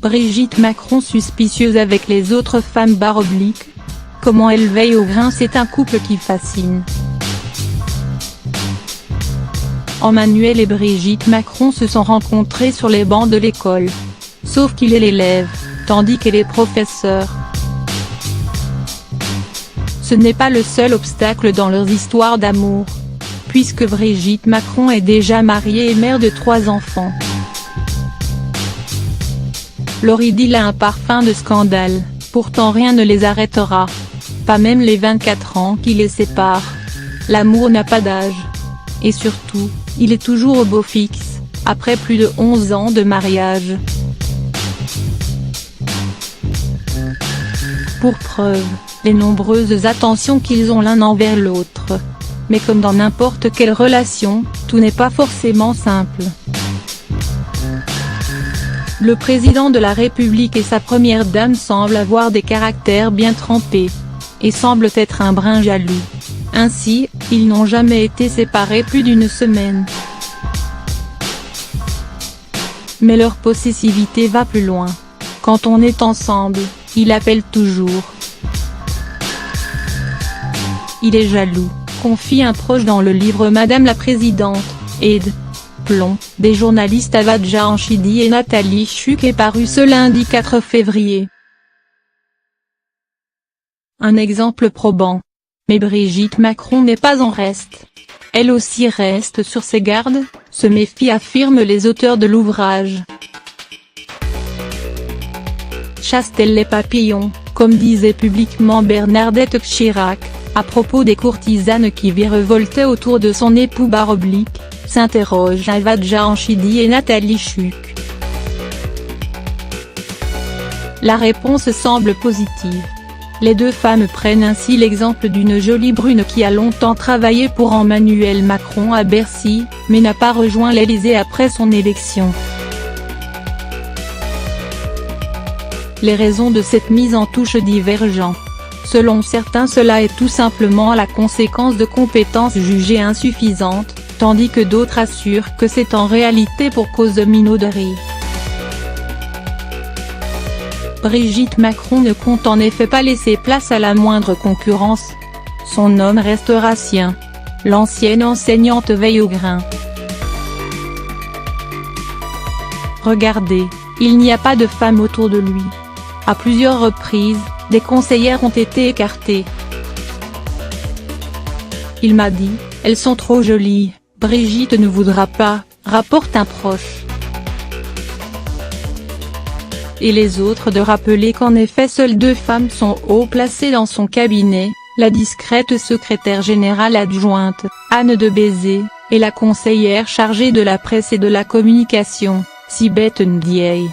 Brigitte Macron suspicieuse avec les autres femmes / Comment elle veille au grain. C'est un couple qui fascine. Emmanuel et Brigitte Macron se sont rencontrés sur les bancs de l'école. Sauf qu'il est l'élève, tandis qu'elle est professeure. Ce n'est pas le seul obstacle dans leurs histoires d'amour, puisque Brigitte Macron est déjà mariée et mère de 3 enfants. Leur idylle a un parfum de scandale, pourtant rien ne les arrêtera. Pas même les 24 ans qui les séparent. L'amour n'a pas d'âge. Et surtout, il est toujours au beau fixe, après plus de 11 ans de mariage. Pour preuve, les nombreuses attentions qu'ils ont l'un envers l'autre. Mais comme dans n'importe quelle relation, tout n'est pas forcément simple. Le président de la République et sa première dame semblent avoir des caractères bien trempés. Et semblent être un brin jaloux. Ainsi, ils n'ont jamais été séparés plus d'1 semaine. Mais leur possessivité va plus loin. Quand on est ensemble, il appelle toujours. Il est jaloux, confie un proche dans le livre Madame la Présidente, et de plomb, des journalistes Avadja Anchidi et Nathalie Chuc est paru ce lundi 4 février. Un exemple probant. Mais Brigitte Macron n'est pas en reste. Elle aussi reste sur ses gardes, se méfie, affirment les auteurs de l'ouvrage. Chasse-t-elle les papillons, comme disait publiquement Bernadette Chirac, à propos des courtisanes qui virevoltaient autour de son époux / s'interrogent Avadja Anchidi et Nathalie Chuc. La réponse semble positive. Les 2 femmes prennent ainsi l'exemple d'une jolie brune qui a longtemps travaillé pour Emmanuel Macron à Bercy, mais n'a pas rejoint l'Élysée après son élection. Les raisons de cette mise en touche divergent. Selon certains, cela est tout simplement la conséquence de compétences jugées insuffisantes, tandis que d'autres assurent que c'est en réalité pour cause de minauderie. Brigitte Macron ne compte en effet pas laisser place à la moindre concurrence. Son homme restera sien. L'ancienne enseignante veille au grain. Regardez, il n'y a pas de femme autour de lui. À plusieurs reprises, des conseillères ont été écartées. Il m'a dit, elles sont trop jolies, Brigitte ne voudra pas, rapporte un proche. Et les autres de rappeler qu'en effet seules 2 femmes sont haut placées dans son cabinet, la discrète secrétaire générale adjointe, Anne de Bézet, et la conseillère chargée de la presse et de la communication, Sibeth Ndiaye.